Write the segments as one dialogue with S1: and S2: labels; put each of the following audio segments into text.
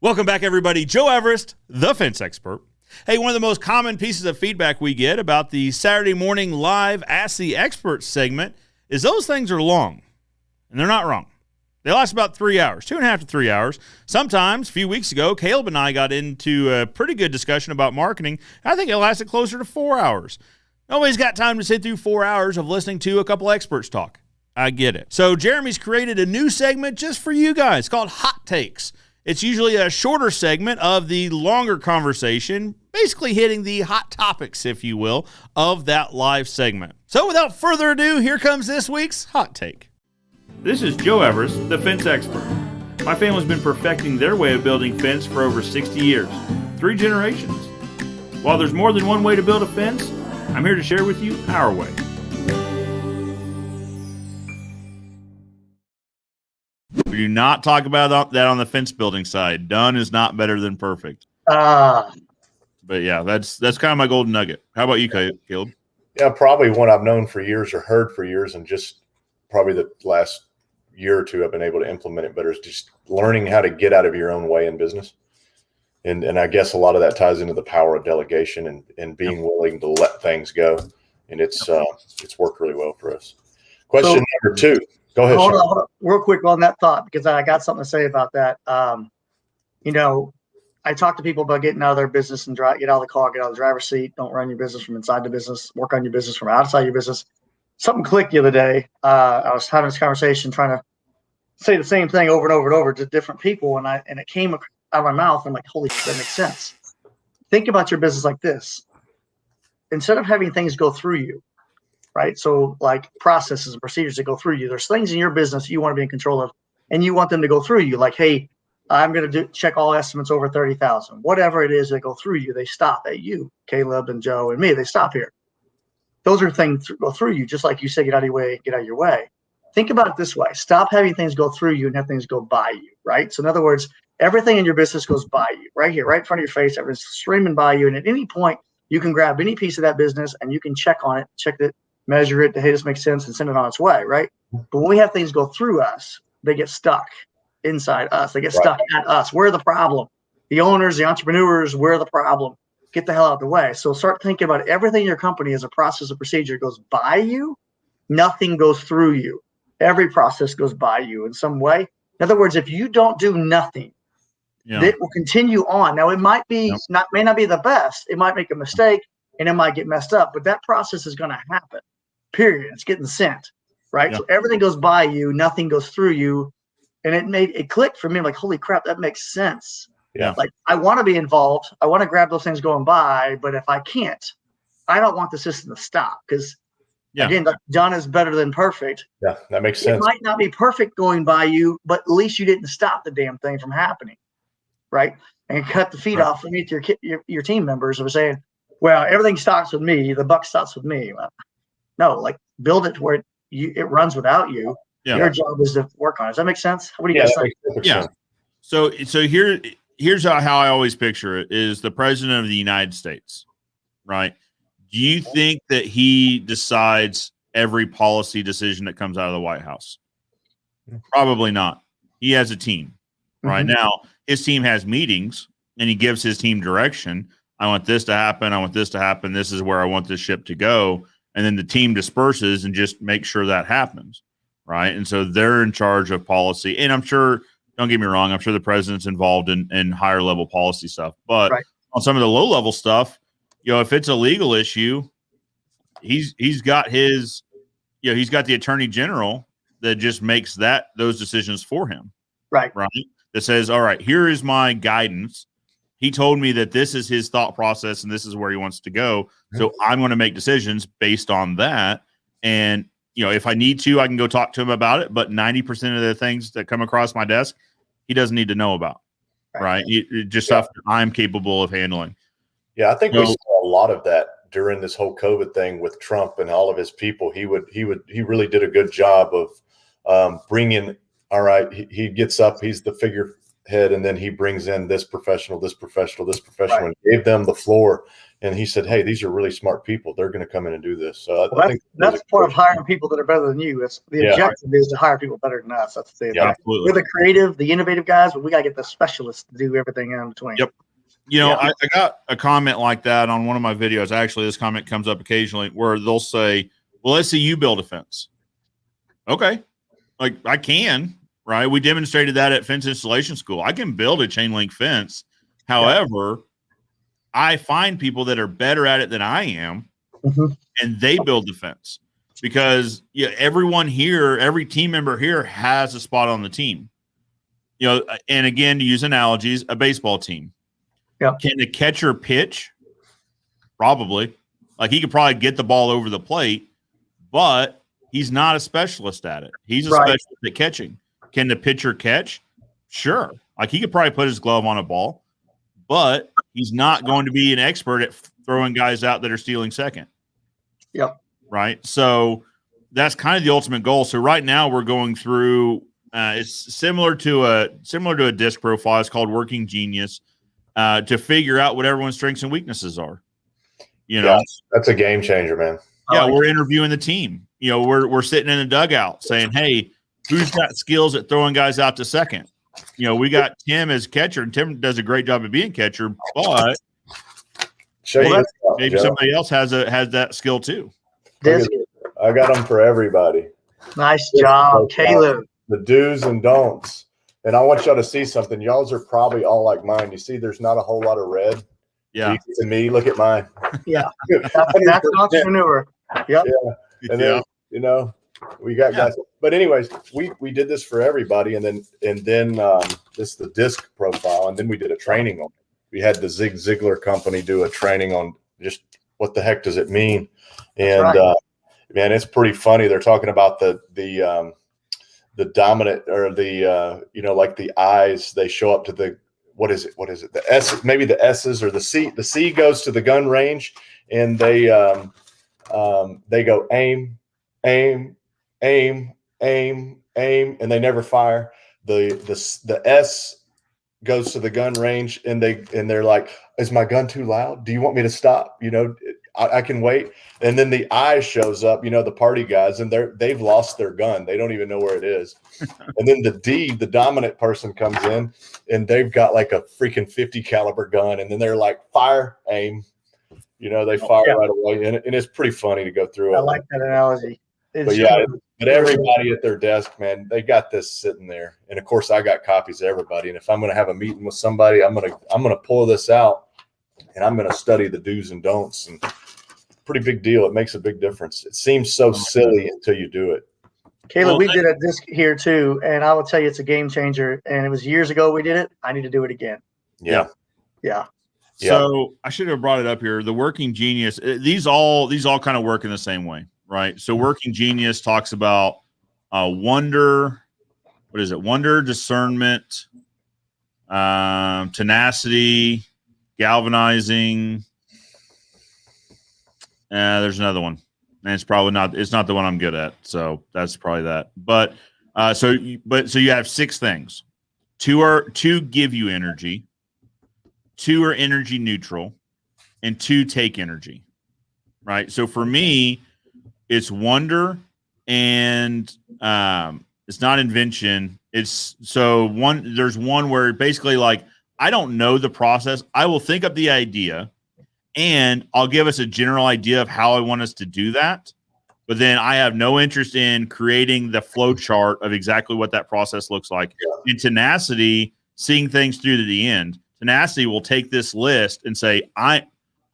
S1: Welcome back, everybody. Joe Everest, the fence expert. Hey, one of the most common pieces of feedback we get about the Saturday morning live Ask the Expert segment is those things are long, and they're not wrong. They last about 3 hours, 2.5 to 3 hours. Sometimes, a few weeks ago, Caleb and I got into a pretty good discussion about marketing. I think it lasted closer to 4 hours. Nobody's got time to sit through 4 hours of listening to a couple experts talk. I get it. So Jeremy's created a new segment just for you guys called Hot Takes. It's usually a shorter segment of the longer conversation, basically hitting the hot topics, if you will, of that live segment. So without further ado, here comes this week's Hot Take. This is Joe Everest, the fence expert. My family's been perfecting their way of building fence for over 60 years, 3 generations. While there's more than one way to build a fence, I'm here to share with you our way. We do not talk about that on the fence building side. Done is not better than perfect. But yeah, that's kind of my golden nugget. How about you, Caleb?
S2: Yeah, probably one I've known for years or heard for years, and just probably the last year or two I've been able to implement it better, is just learning how to get out of your own way in business. And I guess a lot of that ties into the power of delegation and being willing to let things go. And it's worked really well for us. Question number 2. Go ahead.
S3: Hold on, real quick on that thought, because I got something to say about that. I talk to people about getting out of their business and get out of the car, get out of the driver's seat. Don't run your business from inside the business. Work on your business from outside your business. Something clicked the other day. I was having this conversation, trying to say the same thing over and over and over to different people, and it came out of my mouth. I'm like, holy shit, that makes sense. Think about your business like this. Instead of having things go through you, right? So like processes and procedures that go through you. There's things in your business you want to be in control of, and you want them to go through you. Like, hey, I'm going to check all estimates over 30,000. Whatever it is that go through you, they stop at you, Caleb and Joe and me. They stop here. Those are things that go through you, just like you say, get out of your way, get out of your way. Think about it this way. Stop having things go through you and have things go by you, right? So in other words, everything in your business goes by you, right here, right in front of your face. Everything's streaming by you. And at any point, you can grab any piece of that business and you can check on it, check it, measure it, hey, this makes sense, and send it on its way, right? But when we have things go through us, they get stuck inside us. They get stuck at us. We're the problem. The owners, the entrepreneurs, we're the problem. Get the hell out of the way. So start thinking about everything in your company as a process of procedure. It goes by you. Nothing goes through you. Every process goes by you in some way. In other words, if you don't do nothing, it will continue on. Now, it might be may not be the best. It might make a mistake and it might get messed up, but that process is going to happen. Period. It's getting sent, right? So everything goes by you, nothing goes through you. And it clicked for me. I'm like, holy crap, that makes sense.
S2: Yeah.
S3: Like, I want to be involved. I want to grab those things going by, but if I can't, I don't want the system to stop, because again, done is better than perfect.
S2: Yeah, that makes sense.
S3: It might not be perfect going by you, but at least you didn't stop the damn thing from happening, right? And cut the feet off underneath your team members of saying, well, everything starts with me. The buck stops with me. Well, no, like, build it to where it runs without you. Yeah. Your job is to work on it. Does that make sense? What do you guys think?
S1: Yeah. So here's how I always picture it is the president of the United States, right? Do you think that he decides every policy decision that comes out of the White House? Probably not. He has a team. Right now, his team has meetings and he gives his team direction. I want this to happen. I want this to happen. This is where I want this ship to go. And then the team disperses and just make sure that happens. Right. And so they're in charge of policy. And I'm sure, don't get me wrong, I'm sure the president's involved in higher level policy stuff. But on some of the low level stuff, if it's a legal issue, he's got he's got the attorney general that just makes those decisions for him. Right. That says, all right, here is my guidance. He told me that this is his thought process and this is where he wants to go. So I'm going to make decisions based on that. And, if I need to, I can go talk to him about it. But 90% of the things that come across my desk, he doesn't need to know about. Right. It just stuff that I'm capable of handling.
S2: Yeah. I think we saw a lot of that during this whole COVID thing with Trump and all of his people. He really did a good job of bringing, all right, he gets up, he's the head, and then he brings in this professional,
S3: Right.
S2: and gave them the floor. And he said, "Hey, these are really smart people. They're going to come in and do this." So I think
S3: that's part of hiring people that are better than you. It's the objective is to hire people better than us. That's the
S1: Absolutely.
S3: We're the creative, the innovative guys, but we got to get the specialists to do everything in between.
S1: Yep. I got a comment like that on one of my videos. Actually, this comment comes up occasionally where they'll say, "Well, let's see you build a fence." Okay, like I can, right? We demonstrated that at fence installation school. I can build a chain link fence. However, I find people that are better at it than I am, and they build the fence because everyone here, every team member here has a spot on the team. And again, to use analogies, a baseball team.
S3: Yep.
S1: Can the catcher pitch? Probably. Like he could probably get the ball over the plate, but he's not a specialist at it. He's a specialist at catching. Can the pitcher catch? Sure. Like he could probably put his glove on a ball, but he's not going to be an expert at throwing guys out that are stealing second.
S3: Yep.
S1: Right. So that's kind of the ultimate goal. So right now we're going through. It's similar to a disc profile. It's called Working Genius. To figure out what everyone's strengths and weaknesses are.
S2: That's a game changer, man.
S1: Yeah, we're interviewing the team. We're sitting in the dugout saying, "Hey, who's got skills at throwing guys out to second?" We got Tim as catcher, and Tim does a great job of being catcher, but maybe somebody else has that skill too.
S2: I got them for everybody.
S3: Nice job, Caleb.
S2: The do's and don'ts. And I want y'all to see something. Y'all's are probably all like mine. You see, there's not a whole lot of red.
S1: Yeah.
S2: To me, look at mine.
S3: Yeah. That's an entrepreneur. Yep.
S2: Yeah. And then, we got guys. But anyways, we did this for everybody. And then this is the disc profile. And then we did a training on it. We had the Zig Ziglar company do a training on just what the heck does it mean? And man, it's pretty funny. They're talking about the dominant or like the eyes, they show up to the, what is it? The S, maybe the S's or the C. The C goes to the gun range and they go aim, aim, aim, aim, aim, and they never fire. The S goes to the gun range and they're like, "Is my gun too loud? Do you want me to stop? I can wait." And then the I shows up, the party guys, and they've lost their gun. They don't even know where it is. And then the D, the dominant person, comes in and they've got like a freaking 50 caliber gun. And then they're like, "Fire, aim." They fire right away. And it's pretty funny to go through.
S3: I like that analogy.
S2: But everybody at their desk, man, they got this sitting there. And of course I got copies of everybody. And if I'm going to have a meeting with somebody, I'm going to pull this out and I'm going to study the do's and don'ts. And pretty big deal. It makes a big difference. It seems so silly until you do it.
S3: Caleb, we did a disc here too, and I will tell you it's a game changer. And it was years ago we did it. I need to do it again.
S2: Yeah.
S1: So I should have brought it up here. The Working Genius, these all kind of work in the same way, right? So Working Genius talks about wonder. What is it? Wonder, discernment, tenacity, galvanizing. There's another one, and it's not the one I'm good at. So that's probably that. But so you have 6 things. 2 give you energy, 2 are energy neutral, and 2 take energy. Right. So for me, it's wonder, and it's not invention. There's one where basically like I don't know the process. I will think up the idea. And I'll give us a general idea of how I want us to do that. But then I have no interest in creating the flow chart of exactly what that process looks like. In tenacity, seeing things through to the end. Tenacity will take this list and say, I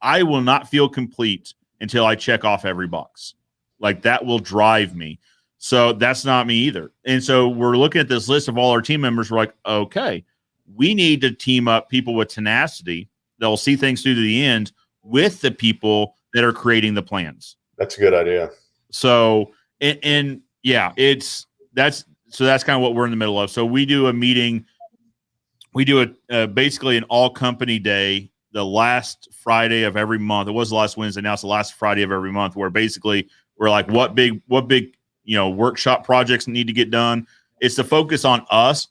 S1: will not feel complete until I check off every box. Like that will drive me. So that's not me either. And so we're looking at this list of all our team members. We're like, okay, we need to team up people with tenacity that will see things through to the end with the people that are creating the plans.
S2: That's a good idea.
S1: So, that's kind of what we're in the middle of. So we do a meeting. We do basically an all company day, the last Friday of every month. It was the last Wednesday. Now it's the last Friday of every month, where basically we're like, what big, workshop projects need to get done. It's the focus on us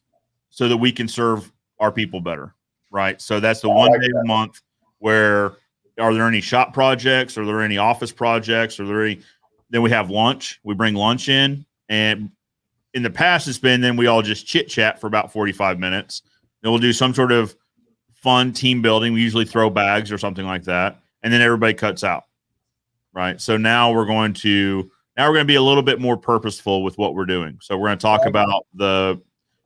S1: so that we can serve our people better, right? So that's the one day a month where are there any shop projects? Are there any office projects? Are there any? Then we have lunch. We bring lunch in, and in the past it's been then we all just chit chat for about 45 minutes. Then we'll do some sort of fun team building. We usually throw bags or something like that, and then everybody cuts out, right? So now we're going to be a little bit more purposeful with what we're doing. So we're going to talk about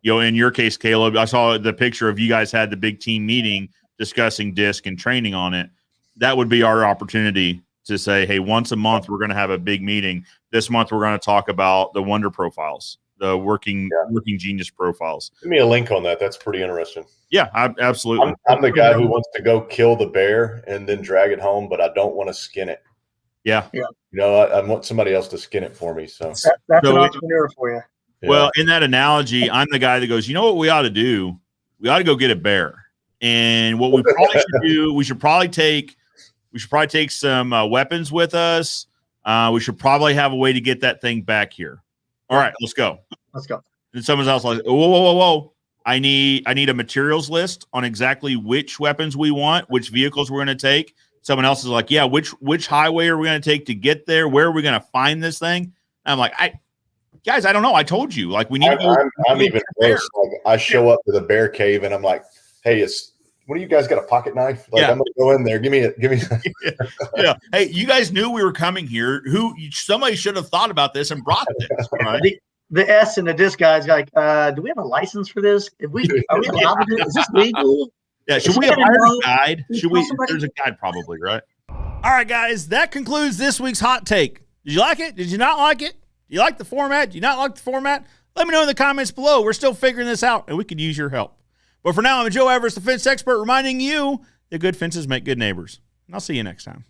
S1: in your case, Caleb, I saw the picture of you guys had the big team meeting discussing DISC and training on it. That would be our opportunity to say, hey, once a month, we're going to have a big meeting. This month, we're going to talk about the wonder profiles, the working genius profiles.
S2: Give me a link on that. That's pretty interesting.
S1: Yeah, absolutely.
S2: I'm the guy who wants to go kill the bear and then drag it home, but I don't want to skin it.
S1: Yeah.
S2: I want somebody else to skin it for me. So
S3: that's an entrepreneur for you.
S2: Yeah.
S1: Well, in that analogy, I'm the guy that goes, you know what we ought to do? We ought to go get a bear. And what we probably should do, we should probably take some weapons with us. We should probably have a way to get that thing back here. All right, let's go. And someone else like, whoa. I need a materials list on exactly which weapons we want, which vehicles we're going to take. Someone else is like, yeah, which highway are we going to take to get there? Where are we going to find this thing? And I'm like, guys, I don't know. I told you, like, we need.
S2: I'm even worse. Like, I show up to the bear cave and I'm like, hey, what do you guys got, a pocket knife? Like, I'm gonna go in there. Give me.
S1: Yeah. Hey, you guys knew we were coming here. Somebody should have thought about this and brought this. Right?
S3: The S and the disc guys like, do we have a license for this? Are we allowed to do it? Is this legal?
S1: Yeah. Should we hire a guide? There's a guide probably, right? All right, guys. That concludes this week's hot take. Did you like it? Did you not like it? Do you like the format? Do you not like the format? Let me know in the comments below. We're still figuring this out, and we could use your help. But for now, I'm Joe Everest, the fence expert, reminding you that good fences make good neighbors. And I'll see you next time.